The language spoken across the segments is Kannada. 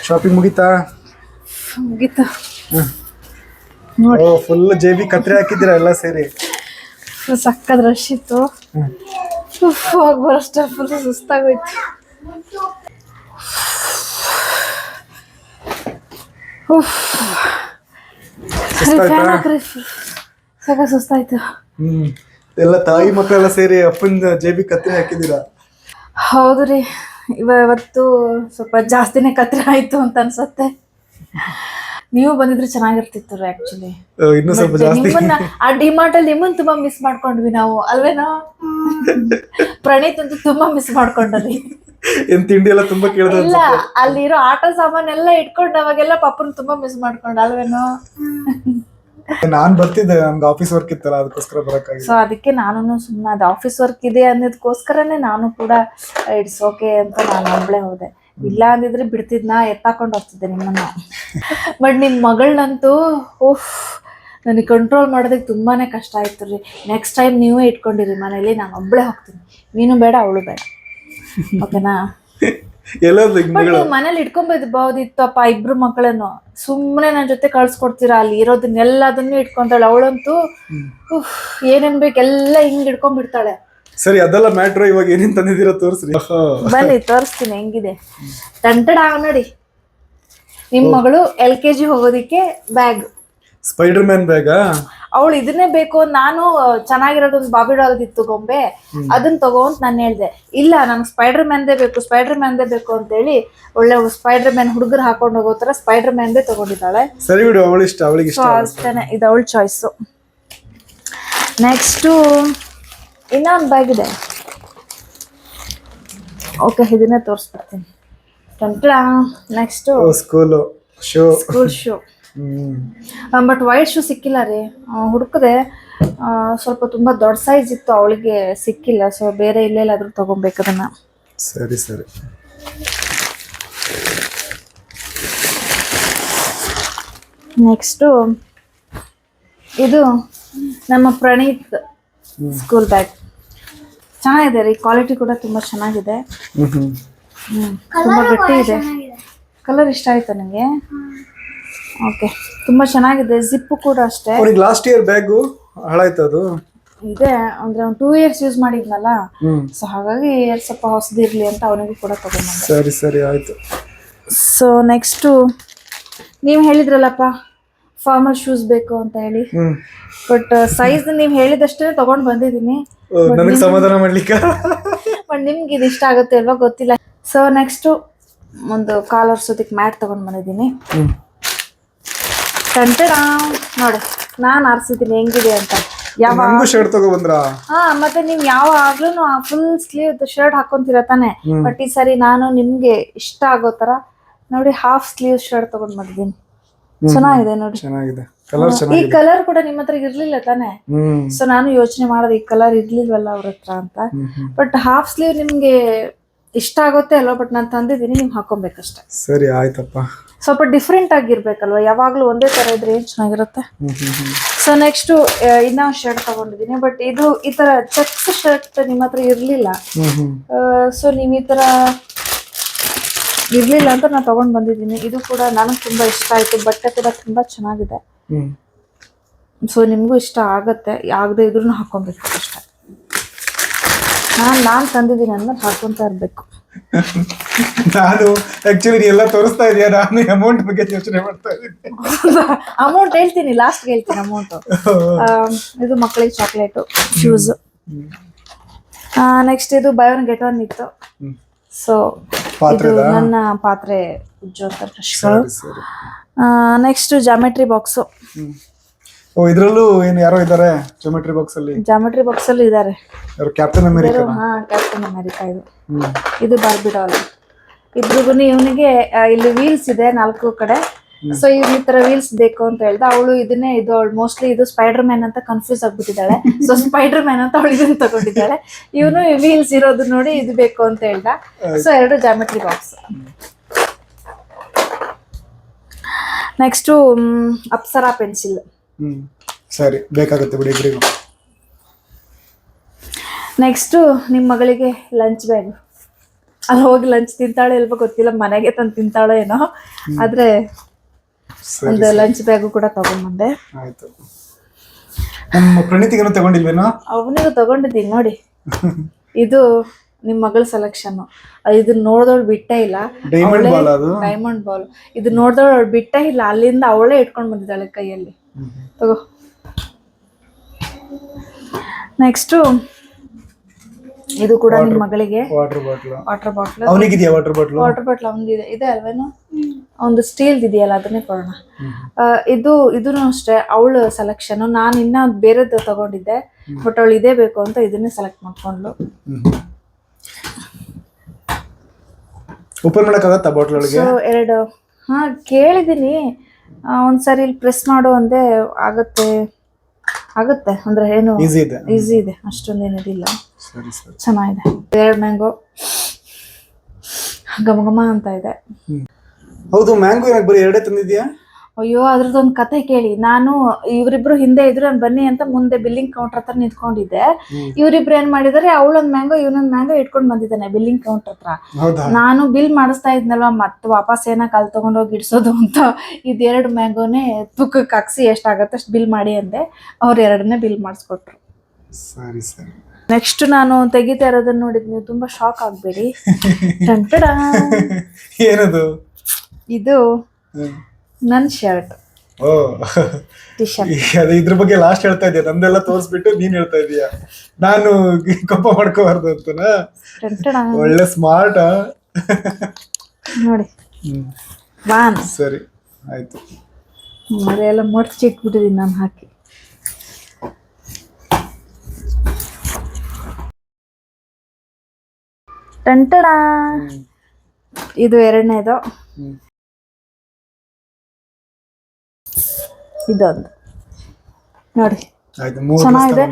ಶಾಪಿಂಗ್ ಮುಗಿತಾ? ಮುಗೀತು. ಓ ಫುಲ್ ಜೇಬಿ ಕತ್ರಿ ಹಾಕಿದ್ದೀರಾ ಎಲ್ಲ ಸೇರಿ. ಸಕ್ಕದ ರಶ್ ಇತ್ತು. ಹೋಗಿ ಬರೋಷ್ಟ ಫುಲ್ ಸುಸ್ತಾಗೋಯ್ತು. ಸಾಕ ಸುಸ್ತಾಯ್ತು. ಎಲ್ಲ ತಾಯಿ ಮಕ್ಕಳೆಲ್ಲ ಸೇರಿ ಅಪ್ಪನ ಜೇಬಿ ಕತ್ರಿ ಹಾಕಿದ್ದೀರಾ? ಹೌದು ರೀ, ಇವತ್ತು ಸ್ವಲ್ಪ ಜಾಸ್ತಿನೇ ಕತ್ರಿ ಆಯ್ತು ಅಂತ ಅನ್ಸತ್ತೆ. ನೀವು ಬಂದಿದ್ರೆ ಚೆನ್ನಾಗಿರ್ತಿತ್ತು ರೀ ಆಕ್ಚುಲಿ. ಇನ್ನೂ ಸ್ವಲ್ಪ ಜಾಸ್ತಿ. ನಿಮ್ಮನ್ನ ಆ ಡಿಮಾರ್ಟ್ ಅಲ್ಲಿ ನಿಮ್ಮನ್ನ ತುಂಬಾ ಮಿಸ್ ಮಾಡ್ಕೊಂಡ್ವಿ ನಾವು, ಅಲ್ವೇನೋ? ಪ್ರಣೀತ್ ಅಂತೂ ತುಂಬಾ ಮಿಸ್ ಮಾಡ್ಕೊಂಡ್ರಿ. ಏನ್ ತಿಂಡಿ ಎಲ್ಲ ತುಂಬಾ ಕೇಳ್ದ? ಇಲ್ಲ, ಅಲ್ಲಿರೋ ಆಟ ಸಾಮಾನೆಲ್ಲ ಇಟ್ಕೊಂಡು ಅವಾಗೆಲ್ಲ ಪಾಪನ್ ತುಂಬಾ ಮಿಸ್ ಮಾಡ್ಕೊಂಡ, ಅಲ್ವೇನೋ? ನಾನ್ ಬರ್ತಿದ್ದೆ, ನಮ್ದು ಆಫೀಸ್ ವರ್ಕ್ ಇತ್ತಲ್ಲ, ಅದಕ್ಕೋಸ್ಕರ ಬರಕ್ಕಾಗಿಲ್ಲ. ಸೊ ಅದಕ್ಕೆ ನಾನು ಸುಮ್ಮನೆ ಅದು ಆಫೀಸ್ ವರ್ಕ್ ಇದೆ ಅನ್ನೋದಕ್ಕೋಸ್ಕರನೇ ನಾನು ಕೂಡ ಇಟ್ಸ್ ಓಕೆ ಅಂತ ನಾನು ಒಬ್ಳೆ ಹೋದೆ. ಇಲ್ಲ ಅಂದಿದ್ರೆ ಬಿಡ್ತಿದ್ನ, ಎತ್ತಾಕೊಂಡು ಹೋಗ್ತಿದ್ದೆ ನಿಮ್ಮನ್ನ. ಬಟ್ ನಿಮ್ಮ ಮಗಳನ್ನಂತೂ ನನಗೆ ಕಂಟ್ರೋಲ್ ಮಾಡೋದಕ್ಕೆ ತುಂಬಾನೇ ಕಷ್ಟ ಆಯ್ತು ರೀ. ನೆಕ್ಸ್ಟ್ ಟೈಮ್ ನೀವೇ ಇಟ್ಕೊಂಡಿರಿ ಮನೇಲಿ, ನಾನು ಒಬ್ಳೆ ಹೋಗ್ತೀನಿ. ನೀನು ಬೇಡ, ಅವಳು ಬೇಡ, ಓಕೆನಾ? ಮನೇಲಿ ಇಟ್ಕೊಂಬೋದಿತ್ತಪ್ಪ ಇಬ್ರು ಮಕ್ಕಳನ್ನು. ಸುಮ್ಮನೆ ನನ್ನ ಜೊತೆ ಕಳ್ಸ್ಕೊಡ್ತೀರಾ? ಅಲ್ಲಿ ಇರೋದನ್ನೆಲ್ಲದನ್ನು ಇಟ್ಕೊಂತಾಳೆ ಅವಳಂತೂ. ಏನೇನ್ ಬೇಕೆಲ್ಲ ಹಿಂಗ್ ಇಟ್ಕೊಂಡ್ಬಿಡ್ತಾಳೆ. ಸರಿ, ಅದೆಲ್ಲ ಮ್ಯಾಟ್ರ್. ಇವಾಗ ಏನೇನ್ ತಂದಿದ್ದೀರಾ ತೋರಿಸ್ರಿ. ಬನ್ನಿ ತೋರಿಸ್ತೀನಿ ಹೆಂಗಿದೆ. ಟಂಟಡ ನೋಡಿ, ನಿಮ್ ಮಗಳು LKG ಹೋಗೋದಿಕ್ಕೆ ಬ್ಯಾಗ್, ಸ್ಪೈಡರ್ ಮ್ಯಾನ್ ಬ್ಯಾಗಾ? ಅವಳು ಇದನ್ನೇ ಬೇಕು. ನಾನು ಚೆನ್ನಾಗಿರೋದೊಂದು ಬಾಬಿ ಡಾಲ್ ಇತ್ತು ಗೊಂಬೆ, ಅದನ್ನ ತಗೋ ಅಂತ ನಾನು ಹೇಳ್ದೆ. ಇಲ್ಲ, ನಂಗೆ ಸ್ಪೈಡರ್ ಮ್ಯಾನ್ದೇ ಬೇಕು, ಸ್ಪೈಡರ್ ಮ್ಯಾನ್ದೇ ಬೇಕು ಅಂತ ಹೇಳಿ ಒಳ್ಳೆ ಸ್ಪೈಡರ್ ಮ್ಯಾನ್ ಹುಡುಗರು ಹಾಕೊಂಡು ಹೋಗೋತರ ಸ್ಪೈಡರ್ ಮ್ಯಾನ್ದೇ ತಗೊಂಡಿದ್ದಾಳೆ. ಸರಿ ಬಿಡು, ಅವಳಿಷ್ಟ, ಅವಳಿಗೆ ಇಷ್ಟ ಅಷ್ಟೇನೆ, ಇದು ಅವಳ ಚಾಯ್ಸು. ನೆಕ್ಸ್ಟು ಇನ್ನೊಂದು ಬ್ಯಾಗ್ ಇದೆ. ಓಕೆ, ಇದನ್ನೇ ತೋರಿಸ್ಬಿಡ್ತೀನಿ. Next school shoe. But white shoe ಸಿಕ್ಕಿಲ್ಲ ರೀ, ಹುಡುಕದೆ. ಸ್ವಲ್ಪ ತುಂಬಾ ದೊಡ್ಡ ಸೈಜ್ ಇತ್ತು, ಅವಳಿಗೆ ಸಿಕ್ಕಿಲ್ಲ. ಸೊ ಬೇರೆ ಇಲ್ಲೆಲ್ಲಾದ್ರೂ ತಗೊಬೇಕು ಅದನ್ನ. ಸರಿ ಸರಿ. ನೆಕ್ಸ್ಟು ಇದು ನಮ್ಮ ಪ್ರಣೀತ್ ಸ್ಕೂಲ್ ಬ್ಯಾಗ್. ಚೆನ್ನಾಗಿದೆ ರೀ, ಕ್ವಾಲಿಟಿ ಕೂಡ ತುಂಬಾ ಚೆನ್ನಾಗಿದೆ. ತುಂಬಾ ಗಟ್ಟಿ ಇದೆ. ಕಲರ್ ಇಷ್ಟ ಆಯ್ತಾ ನನಗೆ? ಓಕೆ, ತುಂಬಾ ಚೆನ್ನಾಗಿದೆ. ಜಿಪ್ಪು ಕೂಡ ಅಷ್ಟೇ. ಲಾಸ್ಟ್ ಇಯರ್ ಬ್ಯಾಗು ಹಾಳಾಯ್ತು, ಅದು ಇದೆ ಅಂದ್ರೆ 2 years ಯೂಸ್ ಮಾಡಿದ್ನಲ್ಲ, ಸೊ ಹಾಗಾಗಿ ಸ್ವಲ್ಪ ಹೊಸದಿರ್ಲಿ ಅಂತ ಅವನಿಗೂ ಕೂಡ ತಗೊಂಡ್ಬಂದೆ. ಸರಿ ಸರಿ, ಆಯ್ತು. ಸೊ ನೆಕ್ಸ್ಟು ನೀವು ಹೇಳಿದ್ರಲ್ಲಪ್ಪ ಫಾರ್ಮಲ್ ಶೂಸ್ ಬೇಕು ಅಂತ ಹೇಳಿ, ಬಟ್ ಸೈಜ್ ನೀವು ಹೇಳಿದಷ್ಟೇ ತಗೊಂಡ್ ಬಂದಿದ್ದೀನಿ. ನನಗೆ ಸಮಾಧಾನ ಮಾಡ್ಲಿಕ್ಕೆ. ಬಟ್ ನಿಮ್ಗೆ ಇದು ಇಷ್ಟ ಆಗುತ್ತೆ ಅಲ್ವಾ ಗೊತ್ತಿಲ್ಲ. ಸೊ ನೆಕ್ಸ್ಟು ಒಂದು ಕಾಲರ್ ಸುತ್ತಿಗೆ ಮ್ಯಾಟ್ ತಗೊಂಡ್ ಬಂದಿದ್ದೀನಿ. ನೋಡಿ, ನಾನು ಆರಿಸಿದ್ದೀನಿ ಹೆಂಗಿದೆ ಅಂತ. ಯಾವಾಗ ಶರ್ಟ್ ತಗೊಬಂದ್ರ? ಮತ್ತೆ ನೀವ್ ಯಾವಾಗ್ಲೂ ಫುಲ್ ಸ್ಲೀವ್ ಶರ್ಟ್ ಹಾಕೊಂತೀರ ತಾನೆ. ಬಟ್ ಈ ಸರಿ ನಾನು ನಿಮ್ಗೆ ಇಷ್ಟ ಆಗೋ ತರ ನೋಡಿ ಹಾಫ್ ಸ್ಲೀವ್ ಶರ್ಟ್ ತಗೊಂಡ್ ಬಂದಿದ್ದೀನಿ. ಚೆನ್ನಾಗಿದೆ ನೋಡಿ. ಚೆನ್ನಾಗಿದೆ. ಈ ಕಲರ್ ಕೂಡ ನಿಮ್ಮ ಹತ್ರ ಇರ್ಲಿಲ್ಲ ತಾನೆ. ಸೊ ನಾನು ಯೋಚನೆ ಮಾಡೋದು ಈ ಕಲರ್ ಇರ್ಲಿಲ್ವಲ್ಲ ಅವ್ರ ಹತ್ರ ಅಂತ. ಬಟ್ ಹಾಫ್ ಸ್ಲೀವ್ ನಿಮ್ಗೆ ಇಷ್ಟ ಆಗುತ್ತೆ ಅಲ್ವಾ? ಬಟ್ ನಾನು ತಂದಿದ್ದೀನಿ, ನೀವು ಹಾಕೊಬೇಕಷ್ಟೆ. ಸರಿ, ಆಯ್ತಪ್ಪ. ಸ್ವಲ್ಪ ಡಿಫ್ರೆಂಟ್ ಆಗಿರ್ಬೇಕಲ್ವಾ, ಯಾವಾಗ್ಲೂ ಒಂದೇ ತರ ಇದ್ರೆ ಏನ್ ಚೆನ್ನಾಗಿರುತ್ತೆ. ಸೊ ನೆಕ್ಸ್ಟ್ ಇನ್ನೊಂದು ಶರ್ಟ್ ತಗೊಂಡಿದ್ದೀನಿ. ಬಟ್ ಇದು ಈ ತರ ಚೆಕ್ಸ್ ಶರ್ಟ್ ನಿಮ್ಮ ಹತ್ರ ಇರ್ಲಿಲ್ಲ. ಸೊ ನೀವ್ ಈ ತರ ಇರ್ಲಿಲ್ಲ ಅಂತ ನಾನು ತಗೊಂಡ್ ಬಂದಿದ್ದೀನಿ. ಇದು ಕೂಡ ನನಗೆ ತುಂಬಾ ಇಷ್ಟ ಆಯ್ತು. ಬಟ್ಟೆ ಕೂಡ ತುಂಬಾ ಚೆನ್ನಾಗಿದೆ. ಸೊ ನಿಮ್ಗೂ ಇಷ್ಟ ಆಗತ್ತೆ, ಆಗದೆ ಇದ್ರೂ ಹಾಕೊಬೇಕು ಅಷ್ಟೇ. ನಾನು ತಂದಿದ್ದೀನಿ ಅಂದ್ಮೇಲೆ ಹಾಕೊಂತ ಇರ್ಬೇಕು. ನಾನು ಆಕ್ಚುಲಿ ಎಲ್ಲ ತೋರಿಸ್ತಾ ಇದೆಯಾ, ನಾನು ಅಮೌಂಟ್ ಬಗ್ಗೆ ಯೋಚನೆ ಮಾಡ್ತಾ ಇದ್ದೀನಿ. ಅಮೌಂಟ್ ಹೇಳ್ತೀನಿ, ಲಾಸ್ಟ್ ಹೇಳ್ತೀನಿ ಅಮೌಂಟ್. ಇದು ಮಕ್ಕಳಿಗೆ ಚಾಕ್ಲೇಟು, ಶೂಸ್. ನೆಕ್ಸ್ಟ್ ಇದು ಬೈ ಒನ್ ಗೆಟ್ ಒನ್ ಇತ್ತು. ಸೊ ಇದು ನನ್ನ ಪಾತ್ರೆ ಉಜ್ಜುವಂತ ಬ್ರಷ್ಗಳು. Next geometry box. ಇದ್ರಲ್ಲೂ ಏನು ಯಾರೋ ಇದ್ದಾರೆ ಜಾಮೆಟ್ರಿ ಬಾಕ್ಸ್ ಅಲ್ಲಿ? ಜಾಮೆಟ್ರಿ ಬಾಕ್ಸ್ ಅಲ್ಲಿ ಇದ್ದಾರೆ. Captain America. Captain America. ಇದು ಬಾರ್ಬಿ ಡಾಲ್. ಇಬ್ರಿಗೂ ಇವನಿಗೆ ಇಲ್ಲಿ ವೀಲ್ಸ್ ಇದೆ 4 ಕಡೆ. ಸೊ ಇವ್ನ ಈ ತರ ವೀಲ್ಸ್ ಬೇಕು ಅಂತ ಹೇಳ್ದ. ಅವಳು ಇದನ್ನೇ, ಇದು ಅವಳು ಮೋಸ್ಟ್ಲಿ ಇದು ಸ್ಪೈಡರ್ ಮ್ಯಾನ್ ಅಂತ ಕನ್ಫ್ಯೂಸ್ ಆಗ್ಬಿಟ್ಟಿದ್ದಾಳೆ. ಸೊ ಸ್ಪೈಡರ್ ಮ್ಯಾನ್ ಅಂತ ಅವಳು ಇದನ್ನ ತಗೊಂಡಿದ್ದಾಳೆ. ಇವನು ವೀಲ್ಸ್ ಇರೋದು ನೋಡಿ ಇದು ಬೇಕು ಅಂತ ಹೇಳ್ದ. So 2 geometry box. Next Apsara pencil. ಸರಿ, ಬೇಕಾಗುತ್ತೆ ಬಿಡಿ ಇಬ್ಬರಿಗೂ. ನೆಕ್ಸ್ಟು ನಿಮ್ಮ ಮಗಳಿಗೆ ಲಂಚ್ ಬ್ಯಾಗ್. ಅಲ್ಲಿ ಹೋಗಿ ಲಂಚ್ ತಿಂತಾಳೆ ಇಲ್ವೋ ಗೊತ್ತಿಲ್ಲ, ಮನೆಗೆ ತಂದು ತಿಂತಾಳೋ ಏನೋ. ಆದ್ರೆ ಒಂದು ಲಂಚ್ ಬ್ಯಾಗು ಕೂಡ ತಗೊಂಡ್ಬಂದೆ. ಆಯ್ತು. ನಮ್ಮ ಪ್ರಣೀತಿಗೇನು ತಗೊಂಡಿಲ್ವೇನೋ? ಅವನಿಗೂ ತಗೊಂಡಿದ್ದೀನಿ ನೋಡಿ. ಇದು ನಿಮ್ ಮಗಳ ಸೆಲೆಕ್ಷನ್. ಇದನ್ನ ನೋಡ್ದವಳು ಬಿಟ್ಟೇ ಇಲ್ಲ. ಡೈಮಂಡ್ ಬಾಲ್ ಅದು. Diamond ball. ಇದು ನೋಡ್ದವಳು ಬಿಟ್ಟೇ ಇಲ್ಲ, ಅಲ್ಲಿಂದ ಅವಳೇ ಇಟ್ಕೊಂಡ್ ಬಂದಿದ್ದಾಳೆ ಕೈಯಲ್ಲಿ. ತಗೋ. ನೆಕ್ಸ್ಟ್ ಇದು ಕೂಡ ನಿಮ್ ಮಗಳಿಗೆ ವಾಟರ್ ಬಾಟ್ಲ್. Water bottle. ಅವನಿಗಿದೆಯಾ ವಾಟರ್ ಬಾಟ್ಲ್? ವಾಟರ್ ಬಾಟ್ಲ್ ಅವನಿಗಿದೆ, ಇದೆ ಅಲ್ವೇನೋ. ಒಂದು ಸ್ಟೀಲ್ ಇದೆಯಲ್ಲ ಅದನ್ನೇ ಕೊಡೋಣ. ಇದನ್ನು ಅಷ್ಟೇ ಅವಳು ಸೆಲೆಕ್ಷನ್. ನಾನು ಇನ್ನ ಬೇರೆದ್ದು ತಗೊಂಡಿದ್ದೆ, ಬಟ್ ಅವಳು ಇದೇ ಬೇಕು ಅಂತ ಇದನ್ನೇ ಸೆಲೆಕ್ಟ್ ಮಾಡ್ಕೊಂಡ್ಲು. ಓಪನ್ ಮಾಡಕ್ಕಾಗತ್ತಾ ಬಾಟ್ಲ್ ಒಳಗೆ? ಎರಡು ಕೇಳಿದೀನಿ. ಒಂದ್ಸರಿ ಇಲ್ಲಿ ಪ್ರೆಸ್ ಮಾಡು ಅಂದೆ. ಆಗುತ್ತೆ ಅಂದ್ರೆ ಏನು ಈಸಿ ಇದೆ, ಅಷ್ಟೊಂದೇನಿದಿಲ್ಲ. ಚೆನ್ನಾಗಿದೆ. 2 ಮ್ಯಾಂಗೋ ಘಮ ಘಮ ಅಂತ ಇದೆ. ಹೌದು, ಮ್ಯಾಂಗೋ ಏನಕ್ಕೆ ಬರೀ 2 ತಂದಿದ್ಯಾ? ಅಯ್ಯೋ ಅದ್ರದ್ದೊಂದು ಕತೆ ಕೇಳಿ. ನಾನು ಇವರಿಬ್ರು ಹಿಂದೆ ಇದ್ರು, ನಾನು ಬನ್ನಿ ಅಂತ ಮುಂದೆ ಬಿಲ್ಲಿಂಗ್ ಕೌಂಟರ್ ಹತ್ರ ನಿಂತ್ಕೊಂಡಿದ್ದೆ. ಇವರಿಬ್ರು ಏನ್ ಮಾಡಿದಾರೆ, ಅವಳೊಂದ್ ಮ್ಯಾಂಗೋ ಇವನೊಂದ್ ಮ್ಯಾಂಗೋ ಇಟ್ಕೊಂಡ್ ಬಂದಿದ್ದಾನೆ ಬಿಲ್ಲಿಂಗ್ ಕೌಂಟರ್ ಹತ್ರ. ನಾನು ಬಿಲ್ ಮಾಡಿಸ್ತಾ ಇದ್ನಲ್ವಾ, ಮತ್ತೆ ವಾಪಸ್ ಏನ ಕಲ್ ತಗೊಂಡೋಗಿ ಇಡ್ಸೋದು ಅಂತ 2 ಮ್ಯಾಂಗೋನೇ ತೂಕಕ್ಕೆ ಹಾಕ್ಸಿ ಎಷ್ಟಾಗತ್ತೆ ಅಷ್ಟು ಬಿಲ್ ಮಾಡಿ ಅಂದೆ. ಅವ್ರು 2ನೇ ಬಿಲ್ ಮಾಡಿಸ್ಕೊಟ್ರು. ಸರಿ ಸರಿ. ನೆಕ್ಸ್ಟ್ ನಾನು ತೆಗಿತಾ ಇರೋದನ್ನ ನೋಡಿದ್ ನೀವು ತುಂಬಾ ಶಾಕ್ ಆಗ್ಬೇಡಿ. ಏನದು? ಇದು ನನ್ ಶರ್ಟ್. ಓ, ಅದೇ ಇದ್ರ ಬಗ್ಗೆ ಲಾಸ್ಟ್ ಹೇಳ್ತಾ ಇದೀಯ, ನಂದೆಲ್ಲ ತೋರಿಸ್ಬಿಟ್ಟು ನೀನ್ ಹೇಳ್ತಾ ಇದೀಯ ನಾನು ಕೋಪ ಮಾಡ್ಕೋಬಾರ್ದು ಅಂತನಾ? ಒಳ್ಳೆ ಸ್ಮಾರ್ಟ್ ನೋಡಿ. ಬಾನ್. ಸರಿ ಆಯ್ತು. ಮರೆಯೆಲ್ಲ ಮಡ್ಚಿ ಇಟ್ಬಿಟ್ಟಿದೀನಿ ನಾನು ಹಾಕಿ. ಟಂಟಡ. ಇದು 2ನೇದು. ಇದೊಂದು ನೋಡಿ, ಚೆನ್ನಾಗಿದೆ.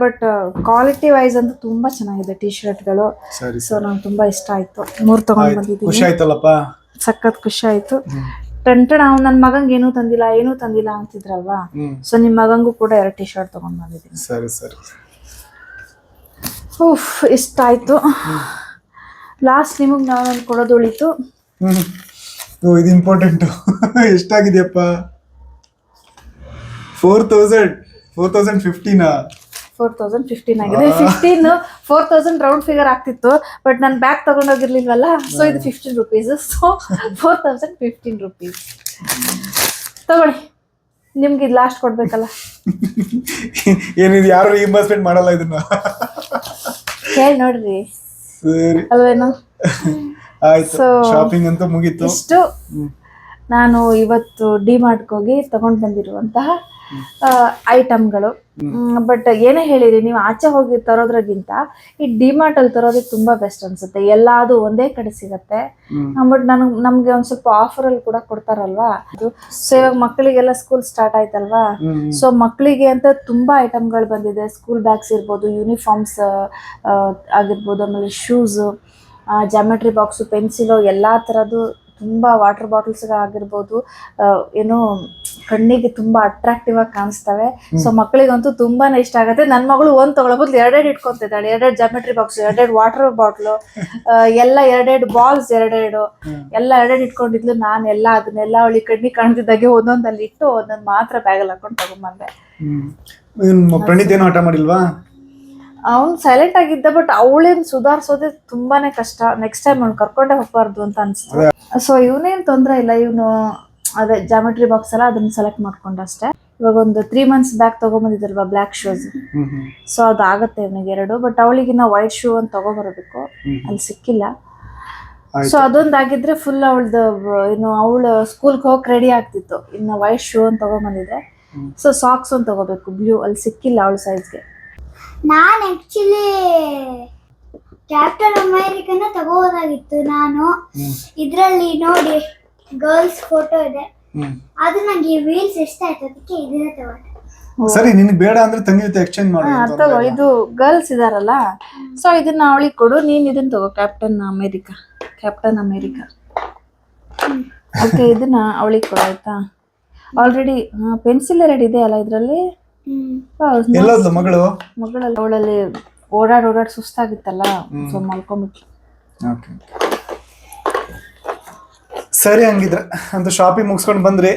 ಬಟ್ ಕ್ವಾಲಿಟಿ ವೈಸ್ ಅಂತೂ ತುಂಬಾ ಚೆನ್ನಾಗಿದೆ ಟೀ ಶರ್ಟ್ಗಳು. ಸೊ ನಂಗೆ ತುಂಬಾ ಇಷ್ಟ ಆಯ್ತು. 3 ತಗೊಂಡ್ ಬಂದಿದ್ದೀನಿ. ಖುಷಿ ಆಯ್ತಲ್ಲಪ್ಪ? ಸಖತ್ ಖುಷಿ ಆಯ್ತು. ಟಂಟಡ. ನನ್ ಮಗಂಗೆ ಏನೂ ತಂದಿಲ್ಲ ಅಂತಿದ್ರಲ್ವಾ, ಸೊ ನಿಮ್ ಮಗಂಗೂ ಕೂಡ 2 ಟೀ ಶರ್ಟ್ ತಗೊಂಡ್ ಬಂದಿದ್ದೀನಿ. ಸರಿ ಸರಿ. ಇಷ್ಟ ಆಯ್ತು. ಲಾಸ್ಟ್ ನಿಮಗ್ ನಾನು ಕೊಡೋದು ಉಳಿತು. ಇದು ಇಂಪಾರ್ಟೆಂಟ್. ಎಷ್ಟಾಗಿದೆಯಪ್ಪ? 4015 ಆಗಿದೆ. 4000 ರೌಂಡ್ ಫಿಗರ್ ಆಗ್ತಿತ್ತು, ಬಟ್ ನಾನು ಬ್ಯಾಗ್ ತಗೊಂಡೋಗಿರ್ಲಿಲ್ವಲ್ಲ, ಸೊ ಇದು 15 ರೂಪೀಸ್. ಸೊ 4015 ರೂಪೀಸ್ ತಗೊಳ್ಳಿ. ನಿಮ್ಗೆ ಇದು ಲಾಸ್ಟ್ ಕೊಡ್ಬೇಕಲ್ಲ. ಏನಿದು, ಯಾರು ರೀಇಂಬರ್ಸ್ಮೆಂಟ್ ಮಾಡಲ್ಲ ಇದನ್ನ. ಕೇಳಿ ನೋಡ್ರಿ. ಸರಿ ಅಲ್ವೇನೋ. ಆಯ್ತು, ಶಾಪಿಂಗ್ ಅಂತೂ ಮುಗೀತು. ಇಷ್ಟು ನಾನು ಇವತ್ತು ಡಿಮಾರ್ಟ್ಗೆ ಹೋಗಿ ತಗೊಂಡ್ ಬಂದಿರುವಂತಹ ಐಟಮ್ಗಳು. ಬಟ್ ಏನೇ ಹೇಳಿರಿ, ನೀವು ಆಚೆ ಹೋಗಿ ತರೋದ್ರಗಿಂತ ಈ ಡಿಮಾರ್ಟ್ ಅಲ್ಲಿ ತರೋದು ತುಂಬಾ ಬೆಸ್ಟ್ ಅನ್ಸುತ್ತೆ. ಎಲ್ಲಾದು ಒಂದೇ ಕಡೆ ಸಿಗತ್ತೆ. ಬಟ್ ನಮ್ಗೆ ಒಂದ್ ಸ್ವಲ್ಪ ಆಫರ್ ಅಲ್ಲಿ ಕೂಡ ಕೊಡ್ತಾರಲ್ವಾ. ಸೊ ಇವಾಗ ಮಕ್ಕಳಿಗೆಲ್ಲ ಸ್ಕೂಲ್ ಸ್ಟಾರ್ಟ್ ಆಯ್ತಲ್ವಾ, ಸೊ ಮಕ್ಕಳಿಗೆ ಅಂತ ತುಂಬಾ ಐಟಮ್ಗಳು ಬಂದಿದೆ. ಸ್ಕೂಲ್ ಬ್ಯಾಗ್ಸ್ ಇರ್ಬೋದು, ಯೂನಿಫಾರ್ಮ್ಸ್ ಆಗಿರ್ಬೋದು, ಆಮೇಲೆ ಶೂಸ್, ಜಾಮೆಟ್ರಿ ಬಾಕ್ಸು, ಪೆನ್ಸಿಲು, ಎಲ್ಲಾ ತರದ್ದು ತುಂಬಾ ವಾಟರ್ ಬಾಟಲ್ಸ್ ಆಗಿರ್ಬೋದು, ಏನೋ ಕಣ್ಣಿಗೆ ತುಂಬಾ ಅಟ್ರಾಕ್ಟಿವ್ ಆಗಿ ಕಾಣಿಸ್ತವೆ. ಸೊ ಮಕ್ಕಳಿಗಂತೂ ತುಂಬಾನೇ ಇಷ್ಟ ಆಗುತ್ತೆ. ನನ್ನ ಮಗಳು ಒಂದ್ ತಗೊಳ್ಬೋದು 2 ಇಟ್ಕೊಂತಿದ್ದಾಳೆ. 2 ಜಾಮೆಟ್ರಿ ಬಾಕ್ಸ್, 2 ವಾಟರ್ ಬಾಟ್ಲು, ಎಲ್ಲ 2 ಬಾಲ್ಸ್, 2 ಎಲ್ಲ 2 ಇಟ್ಕೊಂಡಿದ್ಲು. ನಾನು ಅದನ್ನೆಲ್ಲ ಅವಳಿಗೆ ಕಣ್ಣಿಗೆ ಕಾಣ್ತಿದ್ದಾಗೆ ಒಂದೊಂದಲ್ಲಿ ಇಟ್ಟು ಒಂದೊಂದು ಮಾತ್ರ ಬ್ಯಾಗಲ್ಲಿ ಹಾಕೊಂಡು ತಗೊಂಡ್ಬಂದೆ. ಪ್ರಣೀತ್ ಏನೋ ಆಟ ಮಾಡಿಲ್ವಾ? ಅವ್ನು ಸೈಲೆಂಟ್ ಆಗಿದ್ದ, ಬಟ್ ಅವಳೇನ್ ಸುಧಾರಿಸೋದೇ ತುಂಬಾನೇ ಕಷ್ಟ. ನೆಕ್ಸ್ಟ್ ಟೈಮ್ ಅವ್ನು ಕರ್ಕೊಂಡೇ ಹೋಗ್ಬಾರ್ದು ಅಂತ ಅನ್ಸ್ತು. ಸೊ ಇವನೇನ್ ತೊಂದರೆ ಇಲ್ಲ. ಇವನು ಅದೇ ಜಾಮೆಟ್ರಿ ಬಾಕ್ಸ್ ಎಲ್ಲ ಅದನ್ನ ಸೆಲೆಕ್ಟ್ ಮಾಡ್ಕೊಂಡ ಅಷ್ಟೇ. ಇವಾಗ ಒಂದು 3 months ಬ್ಯಾಕ್ ತಗೊಂಬಂದಿದ್ರಲ್ವಾ ಬ್ಲ್ಯಾಕ್ ಶೂಸ್, ಸೊ ಅದಾಗತ್ತೆ ಇವನಿಗೆ 2. ಬಟ್ ಅವಳಿಗೆ ನಾವು ವೈಟ್ ಶೂ ಅಂತ ತಗೋಬರಬೇಕು, ಅಲ್ಲಿ ಸಿಕ್ಕಿಲ್ಲ. ಸೊ ಅದೊಂದಾಗಿದ್ರೆ ಫುಲ್ ಅವಳದು ಏನು ಅವಳು ಸ್ಕೂಲ್ಗೆ ಹೋಗಕ್ ರೆಡಿ ಆಗ್ತಿತ್ತು. ಇನ್ನು ವೈಟ್ ಶೂ ಅಂತ ತಗೊಂಬಂದಿದ್ರೆ. ಸೊ ಸಾಕ್ಸ್ ಒಂದು ತಗೋಬೇಕು ಬ್ಲೂ, ಅಲ್ಲಿ ಸಿಕ್ಕಿಲ್ಲ ಅವಳ ಸೈಜ್ಗೆ. ನಾನು ಆಕ್ಚುಲಿ ಕ್ಯಾಪ್ಟನ್ ಅಮೇರಿಕನ ತಗೋದಾಗಿತ್ತು. ನಾನು ಇದರಲ್ಲಿ ನೋಡಿ ಗರ್ಲ್ಸ್ ಫೋಟೋ ಇದೆ, ಅದು ನಂಗೆ ವೀಲ್ಸ್ ಇಷ್ಟ ಆಯ್ತು, ಅದಕ್ಕೆ ಇದನ್ನ ತಗೊಂಡೆ. ಸರಿ, ನಿನಗೆ ಬೇಡ ಅಂದ್ರೆ ತಂಗಿ ಜೊತೆ ಎಕ್ಸ್ಚೇಂಜ್ ಮಾಡಿ. ತಗೋ, ಇದು ಗರ್ಲ್ಸ್ ಇದಾರಲ್ಲ, ಸೊ ಇದನ್ನ ಅವಳಿಗೆ ಕೊಡು. ನೀನ್ ಇದನ್ನ ತಗೋ, ಕ್ಯಾಪ್ಟನ್ ಅಮೇರಿಕಾ. ಓಕೆ, ಇದನ್ನ ಅವಳಿಗೆ ಕೊಡು ಆಯ್ತಾ. ಆಲ್ರೆಡಿ ಪೆನ್ಸಿಲ್ 2 ಇದೆ ಅಲ್ಲ ಇದರಲ್ಲಿ. ಮಗಳು ಅವಳಲ್ಲಿ ಓಡಾಡಿ ಸುಸ್ತಾಗಿತ್ತಲ್ಲ, ಸೊ ಮಲ್ಕೊಂಬಿಟ್ಲು. ಓಕೆ ಸರಿ, ಹಂಗಿದ್ರೆ ಅಂತ ಶಾಪಿಂಗ್ ಮುಗಿಸ್ಕೊಂಡು ಬಂದ್ರಿ,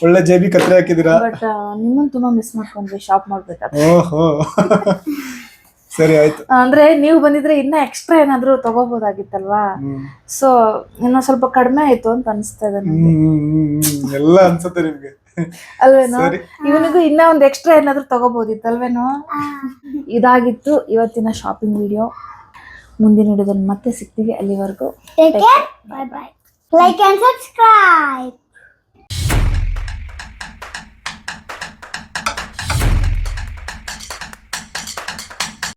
ಒಳ್ಳೆ ಜೇಬಿ ಕತ್ರೆ ಹಾಕಿದಿರಾ. ಬಟ್ ನಿಮ್ಮನ್ನ ತುಂಬಾ ಮಿಸ್ ಮಾಡ್ಕೊಂಡ್ವಿ ಶಾಪ್ ಮಾಡ್ಬೇಕಾದ್ರೆ. ಓಹೋ ಸರಿ ಆಯ್ತು. ಅಂದ್ರೆ ನೀವು ಬಂದಿದ್ರೆ ಇನ್ನ ಎಕ್ಸ್ಟ್ರಾ ಏನಾದ್ರು ತಗೋಬಹುದಾಗಿತ್ತಲ್ವಾ, ಸೊ ಇನ್ನ ಸ್ವಲ್ಪ ಕಡಿಮೆ ಆಯ್ತು ಅಂತ ಅನಿಸ್ತಾ ಇದೆ ನಂಗೆ. ಎಲ್ಲ ಅನ್ಸುತ್ತೆ ನಿಮ್ಗೆ ಅಲ್ವೇನೋ? ಇವನಿಗೂ ಇನ್ನ ಒಂದ್ ಎಕ್ಸ್ಟ್ರಾ ಏನಾದ್ರು ತಗೋಬಹುದಿತ್ತಲ್ವೇನೋ. ಇದಾಗಿತ್ತು ಇವತ್ತಿನ ಶಾಪಿಂಗ್ ವಿಡಿಯೋ. ಮುಂದಿನ ವಿಡಿಯೋದಲ್ಲಿ ಮತ್ತೆ ಸಿಗ್ತೀವಿ. ಅಲ್ಲಿವರೆಗೂ Take care. Bye bye. Like and subscribe.